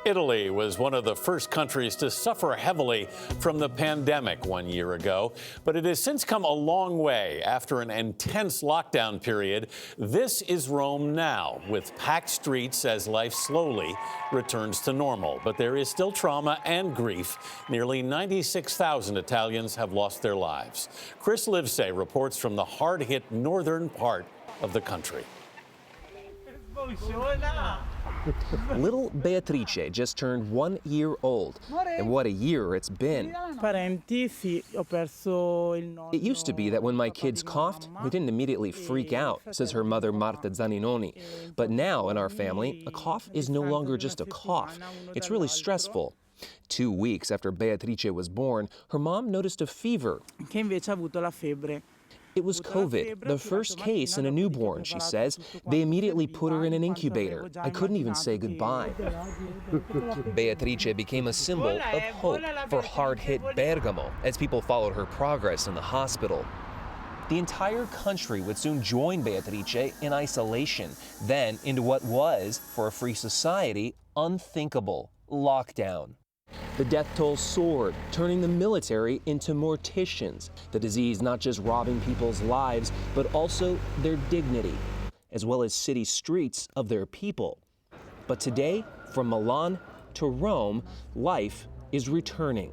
Italy was one of the first countries to suffer heavily from the pandemic 1 year ago, but it has since come a long way after an intense lockdown period. This is Rome now, with packed streets as life slowly returns to normal. But there is still trauma and grief. Nearly 96,000 Italians have lost their lives. Chris Livesay reports from the hard-hit northern part of the country. Little Beatrice just turned 1 year old, and what a year it's been. It used to be that when my kids coughed, we didn't immediately freak out, says her mother Marta Zaninoni. But now in our family, a cough is no longer just a cough. It's really stressful. 2 weeks after Beatrice was born, her mom noticed a fever. It was COVID, the first case in a newborn, she says. They immediately put her in an incubator. I couldn't even say goodbye. Beatrice became a symbol of hope for hard-hit Bergamo as people followed her progress in the hospital. The entire country would soon join Beatrice in isolation, then into what was, for a free society, unthinkable: lockdown. The death toll soared, turning the military into morticians. The disease not just robbing people's lives, but also their dignity, as well as city streets of their people. But today, from Milan to Rome, life is returning.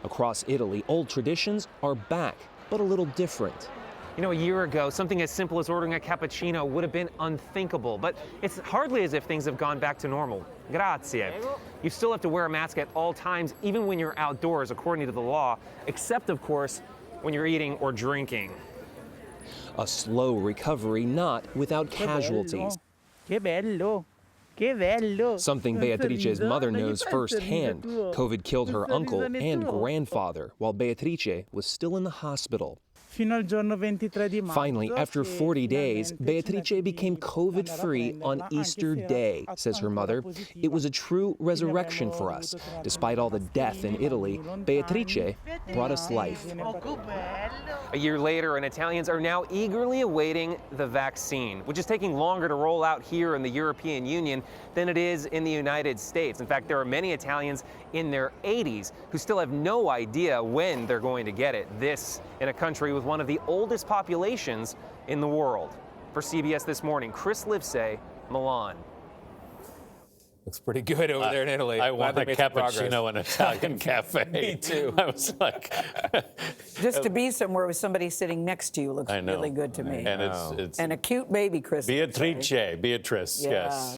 Across Italy, old traditions are back, but a little different. You know, a year ago, something as simple as ordering a cappuccino would have been unthinkable, but it's hardly as if things have gone back to normal. Grazie. You still have to wear a mask at all times, even when you're outdoors, according to the law, except, of course, when you're eating or drinking. A slow recovery, not without casualties. Something Beatrice's mother knows firsthand. COVID killed her uncle and grandfather while Beatrice was still in the hospital. Finally, after 40 days, Beatrice became COVID-free on Easter Day, says her mother. It was a true resurrection for us. Despite all the death in Italy, Beatrice brought us life. A year later, and Italians are now eagerly awaiting the vaccine, which is taking longer to roll out here in the European Union than it is in the United States. In fact, there are many Italians in their 80s who still have no idea when they're going to get it. This in a country with one of the oldest populations in the world. For CBS This Morning, Chris Livesay, Milan. Looks pretty good over there in Italy. I want a cappuccino in an Italian cafe. Me too. I was like... Just to be somewhere with somebody sitting next to you looks really good to me. And it's and a cute baby, Chris. Beatrice, yes.